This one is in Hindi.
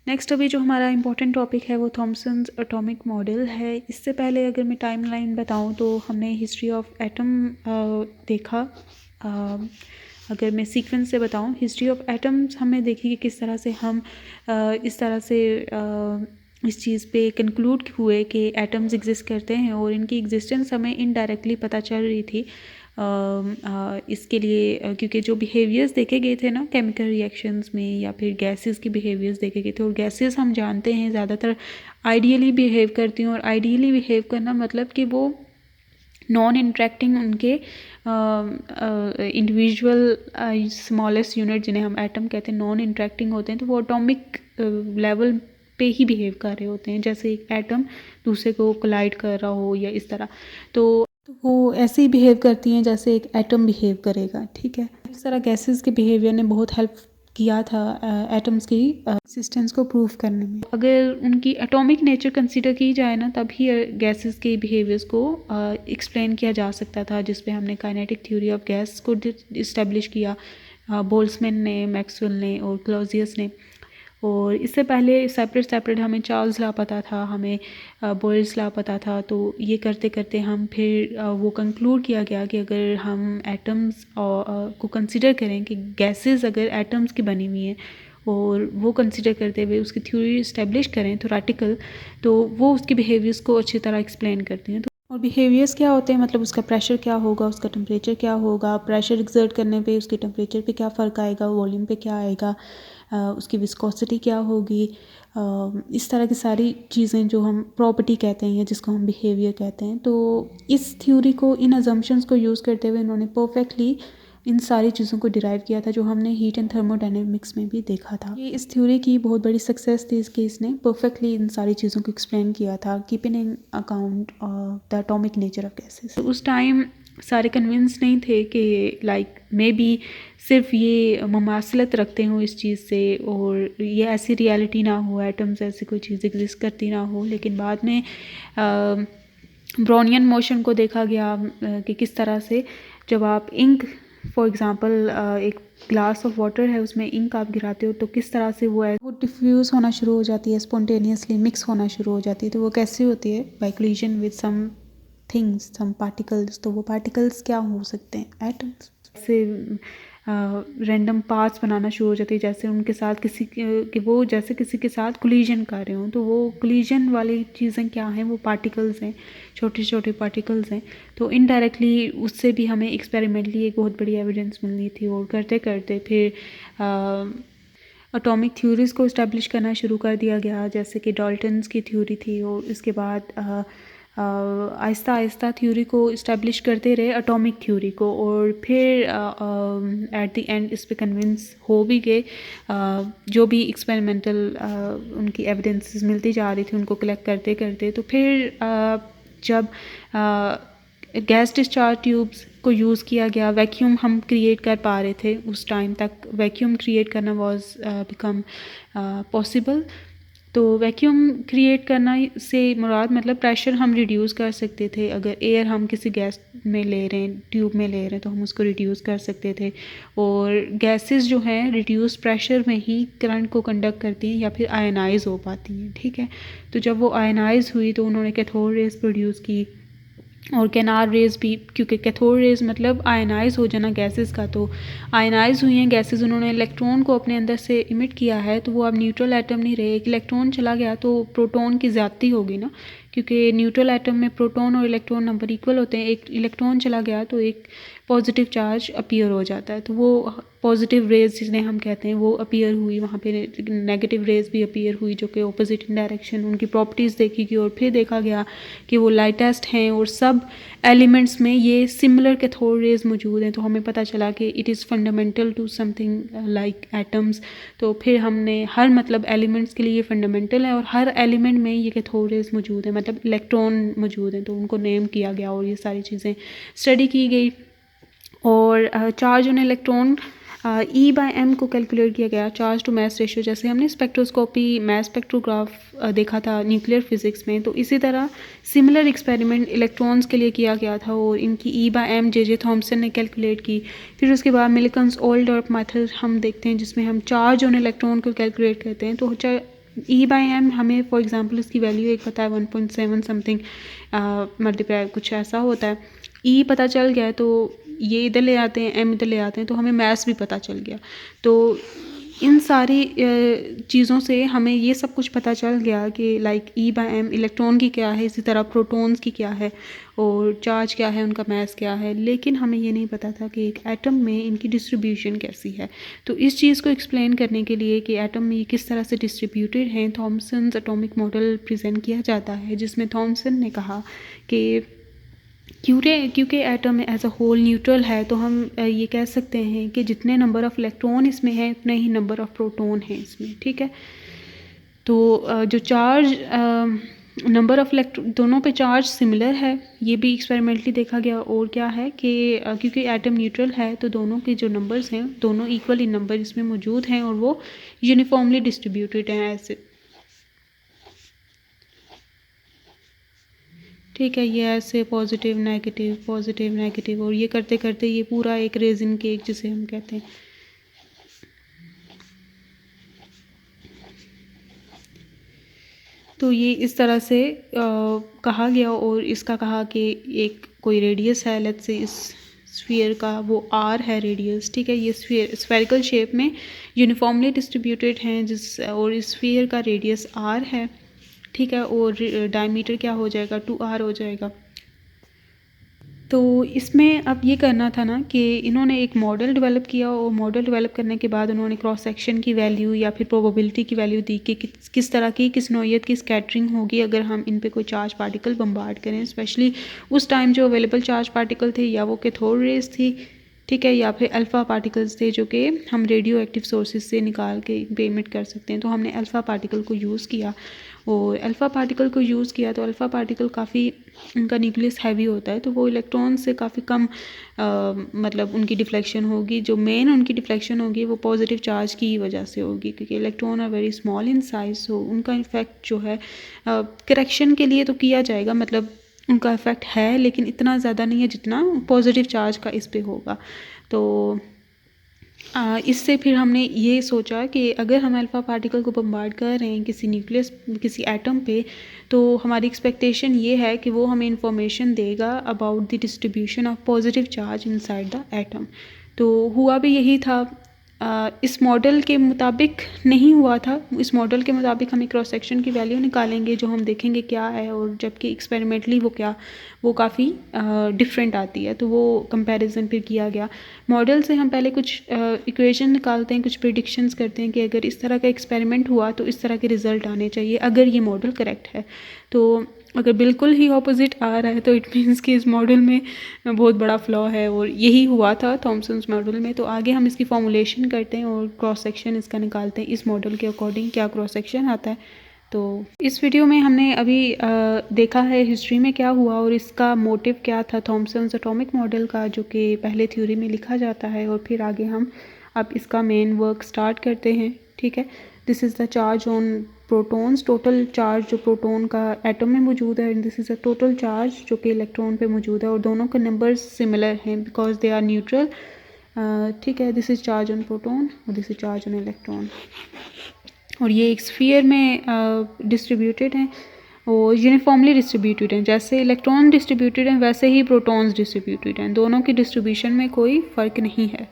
नेक्स्ट अभी जो हमारा इम्पोर्टेंट टॉपिक है वो थॉमसन्स एटॉमिक मॉडल है। इससे पहले अगर मैं टाइमलाइन बताऊं तो हमने हिस्ट्री ऑफ एटम देखा। अगर मैं सीक्वेंस से बताऊं, हिस्ट्री ऑफ एटम्स हमने देखी कि किस तरह से हम इस तरह से इस चीज़ पे कंक्लूड हुए कि एटम्स एग्जिस्ट करते हैं और इनकी एग्जिस्टेंस हमें इनडायरेक्टली पता चल रही थी। इसके लिए क्योंकि जो बिहेवियर्स देखे गए थे ना केमिकल रिएक्शंस में या फिर गैसेस के बिहेवियर्स देखे गए थे, और गैसेस हम जानते हैं ज़्यादातर आइडियली बिहेव करती हैं। और आइडियली बिहेव करना मतलब कि वो नॉन इंटरेक्टिंग उनके इंडिविजुअल स्मॉलेस्ट यूनिट जिन्हें हम एटम कहते हैं नॉन इंटरेक्टिंग होते हैं, तो वो एटॉमिक लेवल पे ही बिहेव कर रहे होते हैं, जैसे एक एटम दूसरे को कोलाइड कर रहा हो या इस तरह। तो वो ऐसे ही बिहेव करती हैं जैसे एक एटम बिहेव करेगा, ठीक है। इस तरह गैसेस के बिहेवियर ने बहुत हेल्प किया था एटम्स की एक्सिस्टेंस को प्रूव करने में। अगर उनकी एटॉमिक नेचर कंसीडर की जाए ना, तभी गैसेस के बिहेवियर्स को एक्सप्लेन किया जा सकता था, जिस पे हमने काइनेटिक थ्योरी ऑफ गैस को इस्टेब्लिश किया, बोल्ट्जमैन ने, मैक्सवेल ने और क्लॉजियस ने। और इससे पहले सेपरेट हमें चार्ल्स लॉ पता था, हमें बॉयल्स लॉ पता था। तो ये करते करते हम फिर वो कंक्लूड किया गया कि अगर हम एटम्स को कंसिडर करें कि गैसेस अगर एटम्स की बनी हुई हैं और वो कंसिडर करते हुए उसकी थ्योरी इस्टेब्लिश करें थ्योरेटिकल, तो वो उसके बिहेवियर्स को अच्छी तरह एक्सप्लेन करती हैं। और बिहेवियर्स क्या होते हैं, मतलब उसका प्रेशर क्या होगा, उसका टेम्परेचर क्या होगा, प्रेशर एक्सर्ट करने पे उसके टेम्परेचर पे क्या फ़र्क आएगा, वॉल्यूम पे क्या आएगा, उसकी विस्कोसिटी क्या होगी, इस तरह की सारी चीज़ें जो हम प्रॉपर्टी कहते हैं या जिसको हम बिहेवियर कहते हैं। तो इस थ्योरी को, इन अजम्पशंस को यूज़ करते हुए इन्होंने परफेक्टली इन सारी चीज़ों को डिराइव किया था, जो हमने हीट एंड थर्मोडायनेमिक्स में भी देखा था। ये इस थ्योरी की बहुत बड़ी सक्सेस थी इसकी, इसने परफेक्टली इन सारी चीज़ों को एक्सप्लेन किया था, keeping in account the atomic nature of gases. उस टाइम सारे कन्विंस नहीं थे कि लाइक मे बी सिर्फ ये मुमासलत रखते हो इस चीज़ से और ये ऐसी रियलिटी ना हो, एटम्स ऐसी कोई चीज़ एग्जिस्ट करती ना हो। लेकिन बाद में ब्राउनियन मोशन को देखा गया कि किस तरह से जब आप इंक, फॉर एग्ज़ाम्पल एक ग्लास ऑफ वाटर है, उसमें इंक आप गिराते हो तो किस तरह से वो डिफ्यूज़ होना शुरू हो जाती है, स्पॉन्टेनियसली मिक्स होना शुरू हो जाती है। तो वो कैसे होती है, by collision with some things, some particles. तो वो पार्टिकल्स क्या हो सकते हैं, एटम्स से रैंडम पार्ट्स बनाना शुरू हो जाती है, जैसे उनके साथ जैसे किसी के साथ कोलिजन कर रहे हों। तो वो कोलिजन वाली चीज़ें क्या हैं, वो पार्टिकल्स हैं, छोटे छोटे पार्टिकल्स हैं। तो इनडायरेक्टली उससे भी हमें एक्सपेरिमेंटली एक बहुत बड़ी एविडेंस मिलनी थी। और करते करते फिर एटॉमिक थ्योरीज़ को इस्टेब्लिश करना शुरू कर दिया गया, जैसे कि डाल्टन्स की थ्योरी थी। और इसके बाद आहिस्ता आहिस्ता थ्योरी को इस्टेब्लिश करते रहे, एटॉमिक थ्योरी को। और फिर एट द एंड इस पे कन्विंस हो भी गए। जो भी एक्सपेरिमेंटल उनकी एविडेंसेस मिलती जा रही थी, उनको कलेक्ट करते करते, तो फिर जब गैस डिस्चार्ज ट्यूब्स को यूज़ किया गया, वैक्यूम हम क्रिएट कर पा रहे थे उस टाइम तक, वैक्यूम क्रिएट करना वाज बिकम पॉसिबल। तो वैक्यूम क्रिएट करना से मुराद मतलब प्रेशर हम रिड्यूस कर सकते थे। अगर एयर हम किसी गैस में ले रहे हैं, ट्यूब में ले रहे हैं, तो हम उसको रिड्यूस कर सकते थे। और गैसेस जो हैं रिड्यूस प्रेशर में ही करंट को कंडक्ट करती हैं या फिर आयनाइज हो पाती हैं, ठीक है। तो जब वो आयनाइज हुई तो उन्होंने कैथोड रेज प्रोड्यूस की और कैनार रेज भी, क्योंकि कैथोड रेज मतलब आयनाइज हो जाना गैसेस का। तो आयनाइज हुई हैं गैसेस, उन्होंने इलेक्ट्रॉन को अपने अंदर से इमिट किया है, तो वो अब न्यूट्रल एटम नहीं रहे। एक इलेक्ट्रॉन चला गया तो प्रोटॉन की ज़्यादती होगी ना, क्योंकि न्यूट्रल एटम में प्रोटॉन और इलेक्ट्रॉन नंबर इक्वल होते हैं। एक इलेक्ट्रॉन चला गया तो एक पॉजिटिव चार्ज अपीयर हो जाता है, तो वो पॉजिटिव रेज जिन्हें हम कहते हैं वो अपीयर हुई वहाँ पे, नेगेटिव रेज भी अपीयर हुई जो कि ऑपोजिट इन डायरेक्शन। उनकी प्रॉपर्टीज़ देखी गई और फिर देखा गया कि वो लाइटेस्ट हैं और सब एलिमेंट्स में ये सिमिलर कैथोड रेज मौजूद हैं। तो हमें पता चला कि it is fundamental to something like atoms. तो फिर हमने हर मतलब एलिमेंट्स के लिए ये फंडामेंटल है और हर एलिमेंट में ये कैथोड रेज मौजूद है, मतलब इलेक्ट्रॉन मौजूद हैं, तो उनको नेम किया गया और ये सारी चीज़ें स्टडी की गई। और चार्ज ऑन इलेक्ट्रॉन E/m को कैलकुलेट किया गया, चार्ज टू मास रेशियो। जैसे हमने स्पेक्ट्रोस्कोपी, मास स्पेक्ट्रोग्राफ देखा था न्यूक्लियर फिजिक्स में, तो इसी तरह सिमिलर एक्सपेरिमेंट इलेक्ट्रॉन्स के लिए किया गया था और इनकी E/m J.J. थॉमसन ने कैलकुलेट की। फिर उसके बाद मिल्किन्स ओल्डर्फ मेथड हम देखते हैं जिसमें हम चार्ज ऑन इलेक्ट्रॉन को कैलकुलेट करते हैं। तो E/m हमें फॉर एग्जांपल इसकी वैल्यू एक पता है 1.7 समथिंग मल्टीप्लाई कुछ ऐसा होता है। E पता चल गया तो ये इधर ले आते हैं, m इधर ले आते हैं, तो हमें मैथ्स भी पता चल गया। तो इन सारी चीज़ों से हमें ये सब कुछ पता चल गया कि लाइक E/m इलेक्ट्रॉन की क्या है, इसी तरह प्रोटॉन्स की क्या है और चार्ज क्या है, उनका मास क्या है। लेकिन हमें ये नहीं पता था कि एक एटम में इनकी डिस्ट्रीब्यूशन कैसी है। तो इस चीज़ को एक्सप्लेन करने के लिए कि एटम में ये किस तरह से डिस्ट्रीब्यूटेड हैं, थॉमसन्स एटॉमिक मॉडल प्रेजेंट किया जाता है, जिसमें थॉमसन ने कहा कि क्योंकि atom as a whole neutral है, तो हम ये कह सकते हैं कि जितने नंबर ऑफ़ इलेक्ट्रॉन इसमें हैं उतने ही नंबर ऑफ़ प्रोटॉन हैं इसमें, ठीक है। तो जो चार्ज नंबर ऑफ़ इलेक्ट्रॉन दोनों पे चार्ज सिमिलर है, ये भी एक्सपेरिमेंटली देखा गया। और क्या है कि क्योंकि एटम न्यूट्रल है तो दोनों के जो नंबर्स हैं दोनों इक्वल इन नंबर इसमें मौजूद हैं और वो यूनिफॉर्मली डिस्ट्रीब्यूटेड हैं ऐसे, ठीक है। ये ऐसे पॉजिटिव नेगेटिव और ये करते करते ये पूरा एक रेजिन केक जिसे हम कहते हैं। तो ये इस तरह से कहा गया और इसका कहा कि एक कोई रेडियस है, लेट्स से इस स्फीयर का वो r है रेडियस, ठीक है। ये स्फेरिकल शेप में यूनिफॉर्मली डिस्ट्रीब्यूटेड हैं जिस और इस स्फीयर का रेडियस r है, ठीक है। और डायमीटर क्या हो जाएगा 2r हो जाएगा। तो इसमें अब ये करना था ना कि इन्होंने एक मॉडल डेवलप किया और मॉडल डेवलप करने के बाद उन्होंने क्रॉस सेक्शन की वैल्यू या फिर प्रोबेबिलिटी की वैल्यू दी कि किस तरह की किस नौइयत की स्कैटरिंग होगी अगर हम इन पे कोई चार्ज पार्टिकल बम्बार्ड करें। स्पेशली उस टाइम जो अवेलेबल चार्ज पार्टिकल थे या वो कैथोड रेज थी, ठीक है, या फिर अल्फ़ा पार्टिकल्स थे जो कि हम रेडियो एक्टिव सोर्सेज से निकाल के पेमेंट कर सकते हैं। तो हमने अल्फ़ा पार्टिकल को यूज़ किया और अल्फ़ा पार्टिकल को यूज़ किया तो अल्फ़ा पार्टिकल काफ़ी उनका न्यूक्लियस हैवी होता है, तो वो इलेक्ट्रॉन से काफ़ी कम मतलब उनकी डिफ्लेक्शन होगी। जो मेन उनकी डिफ्लेक्शन होगी वो पॉजिटिव चार्ज की वजह से होगी, क्योंकि electron are very small in size, so उनका इफेक्ट जो है करेक्शन के लिए तो किया जाएगा, मतलब उनका इफ़ेक्ट है लेकिन इतना ज़्यादा नहीं है जितना पॉजिटिव चार्ज का इस पे होगा। तो इससे फिर हमने ये सोचा कि अगर हम अल्फ़ा पार्टिकल को बम्बार्ड कर रहे हैं किसी न्यूक्लियस किसी एटम पे, तो हमारी एक्सपेक्टेशन ये है कि वो हमें इंफॉर्मेशन देगा about the distribution of positive charge inside the atom. तो हुआ भी यही था। इस मॉडल के मुताबिक नहीं हुआ था। इस मॉडल के मुताबिक हम क्रॉस सेक्शन की वैल्यू निकालेंगे जो हम देखेंगे क्या है, और जबकि एक्सपेरिमेंटली वो काफ़ी डिफरेंट आती है। तो वो कंपैरिजन फिर किया गया। मॉडल से हम पहले कुछ इक्वेशन निकालते हैं, कुछ प्रिडिक्शंस करते हैं कि अगर इस तरह का एक्सपेरिमेंट हुआ तो इस तरह के रिज़ल्ट आने चाहिए अगर ये मॉडल करेक्ट है। तो अगर बिल्कुल ही ऑपोजिट आ रहा है तो इट मीन्स कि इस मॉडल में बहुत बड़ा फ्लॉ है, और यही हुआ था थॉमसन्स मॉडल में। तो आगे हम इसकी फॉर्मुलेशन करते हैं और क्रॉस सेक्शन इसका निकालते हैं इस मॉडल के अकॉर्डिंग क्या क्रॉस सेक्शन आता है। तो इस वीडियो में हमने अभी देखा है हिस्ट्री में क्या हुआ और इसका मोटिव क्या था थॉमसन्स एटॉमिक मॉडल का, जो कि पहले थ्योरी में लिखा जाता है, और फिर आगे हम अब इसका मेन वर्क स्टार्ट करते हैं, ठीक है। This is the charge on protons, total charge जो प्रोटॉन का एटम में मौजूद है, this is a total charge जो कि इलेक्ट्रॉन पे मौजूद है, और दोनों के नंबर्स सिमिलर हैं बिकॉज दे आर न्यूट्रल, ठीक है। This is charge on proton और this is charge on electron, और ये एक स्फीयर में डिस्ट्रीब्यूटेड हैं और यूनिफॉर्मली डिस्ट्रीब्यूटेड हैं। जैसे इलेक्ट्रॉन डिस्ट्रीब्यूटेड हैं वैसे ही प्रोटॉन्स डिस्ट्रीब्यूटेड हैं, दोनों की डिस्ट्रीब्यूशन में कोई फ़र्क नहीं है।